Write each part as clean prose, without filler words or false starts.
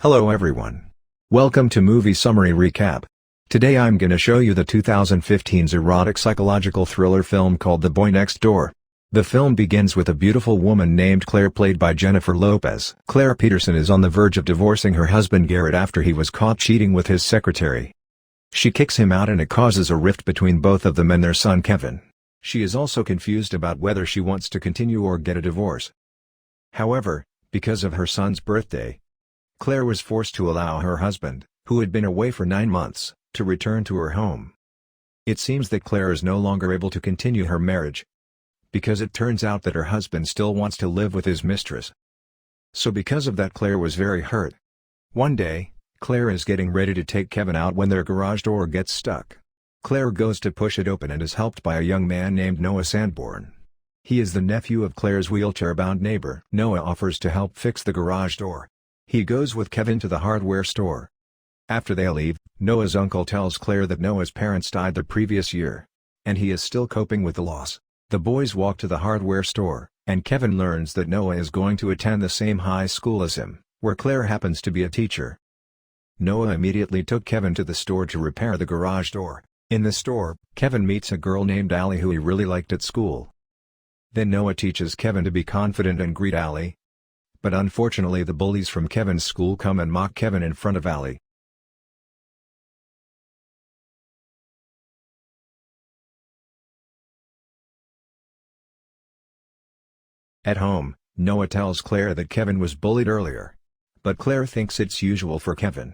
Hello everyone. Welcome to Movie Summary Recap. Today I'm gonna show you the 2015's erotic psychological thriller film called The Boy Next Door. The film begins with a beautiful woman named Claire played by Jennifer Lopez. Claire Peterson is on the verge of divorcing her husband Garrett after he was caught cheating with his secretary. She kicks him out and it causes a rift between both of them and their son Kevin. She is also confused about whether she wants to continue or get a divorce. However, because of her son's birthday, Claire was forced to allow her husband, who had been away for 9 months, to return to her home. It seems that Claire is no longer able to continue her marriage, because it turns out that her husband still wants to live with his mistress. So because of that, Claire was very hurt. One day, Claire is getting ready to take Kevin out when their garage door gets stuck. Claire goes to push it open and is helped by a young man named Noah Sandborn. He is the nephew of Claire's wheelchair-bound neighbor. Noah offers to help fix the garage door. He goes with Kevin to the hardware store. After they leave, Noah's uncle tells Claire that Noah's parents died the previous year, and he is still coping with the loss. The boys walk to the hardware store, and Kevin learns that Noah is going to attend the same high school as him, where Claire happens to be a teacher. Noah immediately took Kevin to the store to repair the garage door. In the store, Kevin meets a girl named Allie who he really liked at school. Then Noah teaches Kevin to be confident and greet Allie. But unfortunately the bullies from Kevin's school come and mock Kevin in front of Allie. At home, Noah tells Claire that Kevin was bullied earlier, but Claire thinks it's usual for Kevin.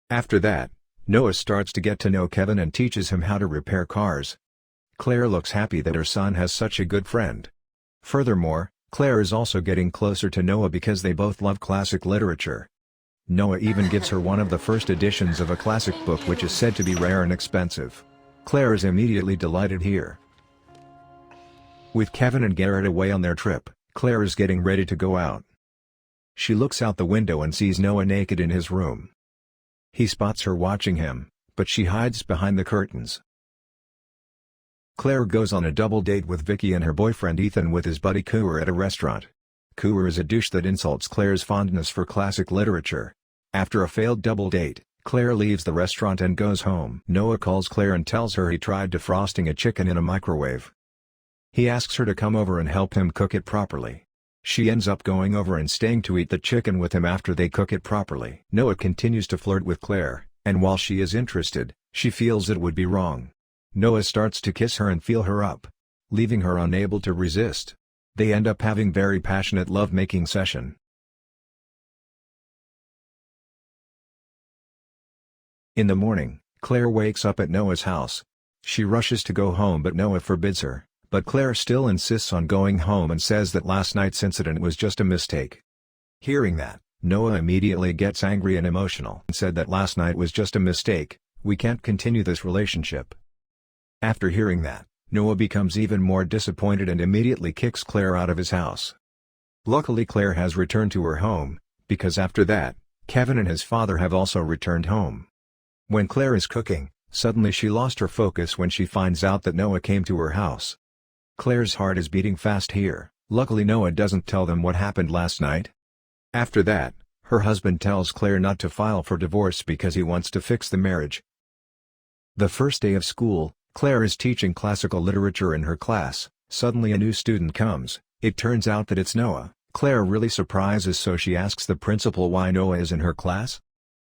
After that, Noah starts to get to know Kevin and teaches him how to repair cars. Claire looks happy that her son has such a good friend. Furthermore, Claire is also getting closer to Noah because they both love classic literature. Noah even gives her one of the first editions of a classic book which is said to be rare and expensive. Claire is immediately delighted here. With Kevin and Garrett away on their trip, Claire is getting ready to go out. She looks out the window and sees Noah naked in his room. He spots her watching him, but she hides behind the curtains. Claire goes on a double date with Vicky and her boyfriend Ethan with his buddy Cooer at a restaurant. Cooer is a douche that insults Claire's fondness for classic literature. After a failed double date, Claire leaves the restaurant and goes home. Noah calls Claire and tells her he tried defrosting a chicken in a microwave. He asks her to come over and help him cook it properly. She ends up going over and staying to eat the chicken with him after they cook it properly. Noah continues to flirt with Claire, and while she is interested, she feels it would be wrong. Noah starts to kiss her and feel her up, leaving her unable to resist. They end up having very passionate love-making session. In the morning, Claire wakes up at Noah's house. She rushes to go home but Noah forbids her, but Claire still insists on going home and says that last night's incident was just a mistake. Hearing that, Noah immediately gets angry and emotional and said that last night was just a mistake, we can't continue this relationship. After hearing that, Noah becomes even more disappointed and immediately kicks Claire out of his house. Luckily Claire has returned to her home, because after that, Kevin and his father have also returned home. When Claire is cooking, suddenly she lost her focus when she finds out that Noah came to her house. Claire's heart is beating fast here. Luckily Noah doesn't tell them what happened last night. After that, her husband tells Claire not to file for divorce because he wants to fix the marriage. The first day of school, Claire is teaching classical literature in her class. Suddenly a new student comes. It turns out that it's Noah. Claire really surprises, so she asks the principal why Noah is in her class.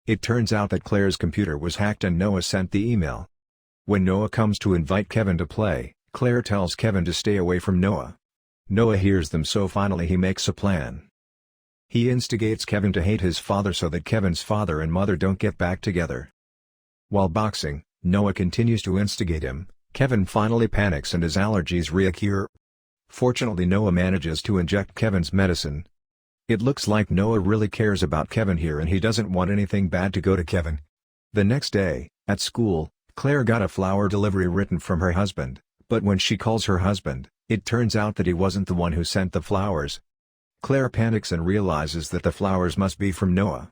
It turns out that Claire's computer was hacked and Noah sent the email. When Noah comes to invite Kevin to play, Claire tells Kevin to stay away from Noah. Noah hears them, so finally he makes a plan. He instigates Kevin to hate his father so that Kevin's father and mother don't get back together. While boxing, Noah continues to instigate him. Kevin finally panics and his allergies reoccur. Fortunately Noah manages to inject Kevin's medicine. It looks like Noah really cares about Kevin here and he doesn't want anything bad to go to Kevin. The next day, at school, Claire got a flower delivery written from her husband, but when she calls her husband, it turns out that he wasn't the one who sent the flowers. Claire panics and realizes that the flowers must be from Noah.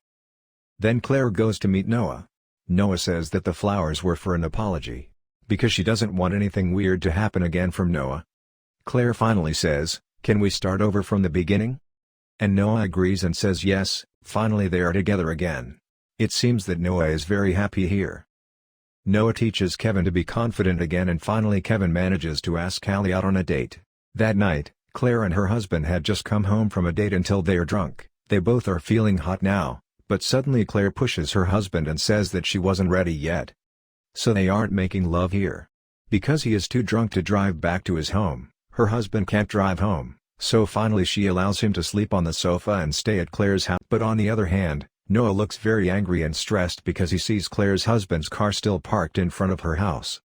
Then Claire goes to meet Noah. Noah says that the flowers were for an apology, because she doesn't want anything weird to happen again from Noah. Claire finally says, "Can we start over from the beginning?" and Noah agrees and says yes. Finally they are together again. It seems that Noah is very happy here. Noah teaches Kevin to be confident again, and finally Kevin manages to ask Callie out on a date. That night, Claire and her husband had just come home from a date until they are drunk. They both are feeling hot now, but suddenly Claire pushes her husband and says that she wasn't ready yet. So they aren't making love here. Because he is too drunk to drive back to his home, her husband can't drive home, so finally she allows him to sleep on the sofa and stay at Claire's house. But on the other hand, Noah looks very angry and stressed because he sees Claire's husband's car still parked in front of her house.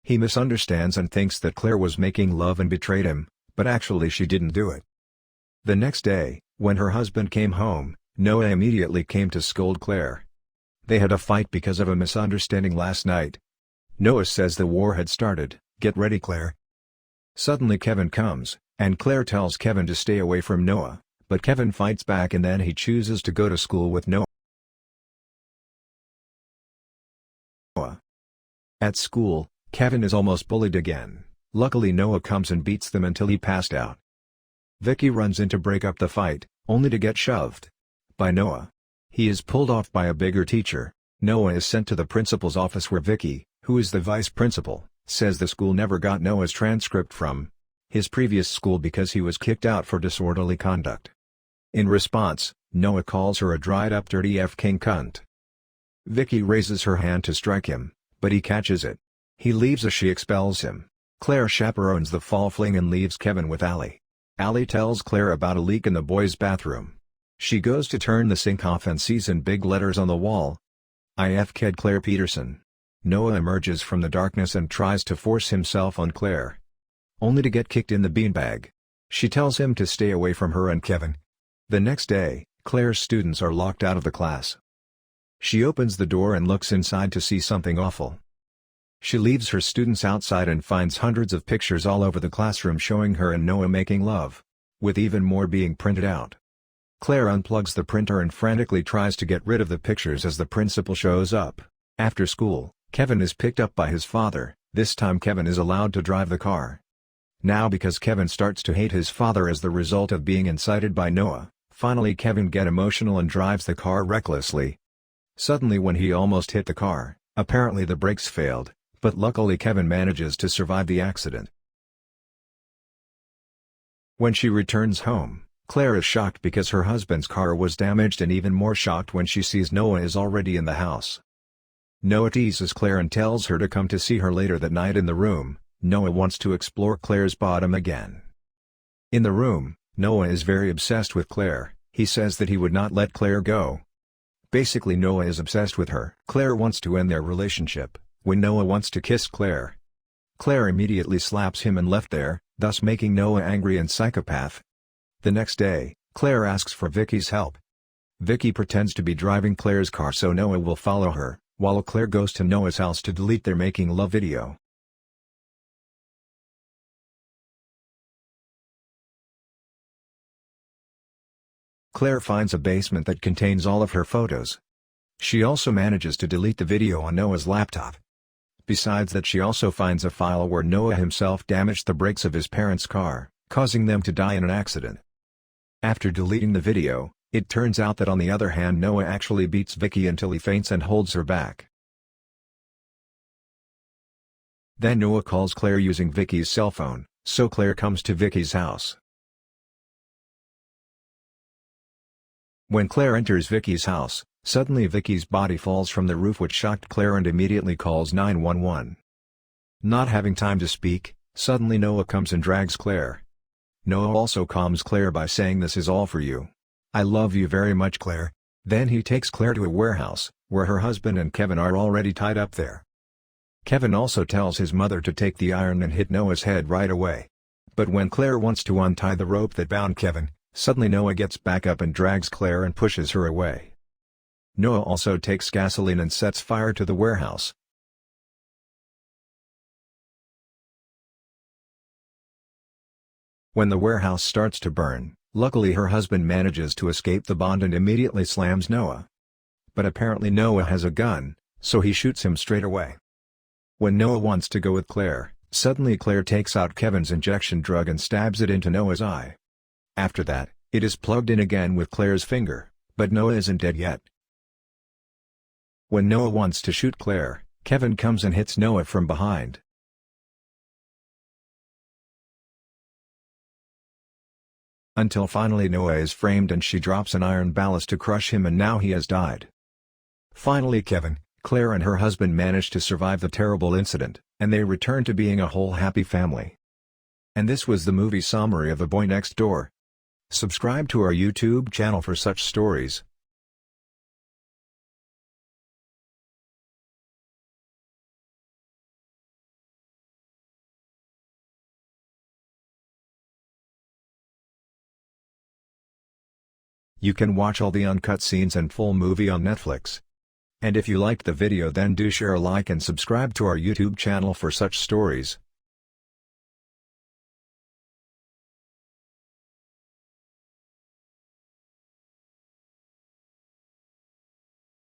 He misunderstands and thinks that Claire was making love and betrayed him, but actually she didn't do it. The next day, when her husband came home, Noah immediately came to scold Claire. They had a fight because of a misunderstanding last night. Noah says the war had started. Get ready, Claire. Suddenly Kevin comes, and Claire tells Kevin to stay away from Noah, but Kevin fights back and then he chooses to go to school with Noah. At school, Kevin is almost bullied again. Luckily Noah comes and beats them until he passed out. Vicky runs in to break up the fight, only to get shoved by Noah. He is pulled off by a bigger teacher. Noah is sent to the principal's office where Vicky, who is the vice principal, says the school never got Noah's transcript from his previous school because he was kicked out for disorderly conduct. In response, Noah calls her a dried-up dirty f-king cunt. Vicky raises her hand to strike him, but he catches it. He leaves as she expels him. Claire chaperones the fall fling and leaves Kevin with Allie. Allie tells Claire about a leak in the boys' bathroom. She goes to turn the sink off and sees in big letters on the wall, "IF Claire Peterson." Noah emerges from the darkness and tries to force himself on Claire, only to get kicked in the beanbag. She tells him to stay away from her and Kevin. The next day, Claire's students are locked out of the class. She opens the door and looks inside to see something awful. She leaves her students outside and finds hundreds of pictures all over the classroom showing her and Noah making love, with even more being printed out. Claire unplugs the printer and frantically tries to get rid of the pictures as the principal shows up. After school, Kevin is picked up by his father. This time Kevin is allowed to drive the car. Now because Kevin starts to hate his father as the result of being incited by Noah, finally Kevin gets emotional and drives the car recklessly. Suddenly when he almost hit the car, apparently the brakes failed, but luckily Kevin manages to survive the accident. When she returns home, Claire is shocked because her husband's car was damaged, and even more shocked when she sees Noah is already in the house. Noah teases Claire and tells her to come to see her later that night. In the room, Noah wants to explore Claire's bottom again. In the room, Noah is very obsessed with Claire. He says that he would not let Claire go. Basically Noah is obsessed with her. Claire wants to end their relationship. When Noah wants to kiss Claire, Claire immediately slaps him and left there, thus making Noah angry and psychopath. The next day, Claire asks for Vicky's help. Vicky pretends to be driving Claire's car so Noah will follow her, while Claire goes to Noah's house to delete their making love video. Claire finds a basement that contains all of her photos. She also manages to delete the video on Noah's laptop. Besides that, she also finds a file where Noah himself damaged the brakes of his parents' car, causing them to die in an accident. After deleting the video, it turns out that on the other hand Noah actually beats Vicky until he faints and holds her back. Then Noah calls Claire using Vicky's cell phone, so Claire comes to Vicky's house. When Claire enters Vicky's house, suddenly Vicky's body falls from the roof, which shocked Claire and immediately calls 911. Not having time to speak, suddenly Noah comes and drags Claire. Noah also calms Claire by saying, "This is all for you. I love you very much, Claire." Then he takes Claire to a warehouse, where her husband and Kevin are already tied up there. Kevin also tells his mother to take the iron and hit Noah's head right away. But when Claire wants to untie the rope that bound Kevin, suddenly Noah gets back up and drags Claire and pushes her away. Noah also takes gasoline and sets fire to the warehouse. When the warehouse starts to burn, luckily her husband manages to escape the bond and immediately slams Noah. But apparently Noah has a gun, so he shoots him straight away. When Noah wants to go with Claire, suddenly Claire takes out Kevin's injection drug and stabs it into Noah's eye. After that, It is plugged in again with Claire's finger, but Noah isn't dead yet. When Noah wants to shoot Claire, Kevin comes and hits Noah from behind. Until finally Noah is framed and she drops an iron ballast to crush him, and now he has died. Finally Kevin, Claire and her husband manage to survive the terrible incident, and they return to being a whole happy family. And this was the movie summary of The Boy Next Door. Subscribe to our YouTube channel for such stories. You can watch all the uncut scenes and full movie on Netflix. And if you liked the video, then do share, like and subscribe to our YouTube channel for such stories.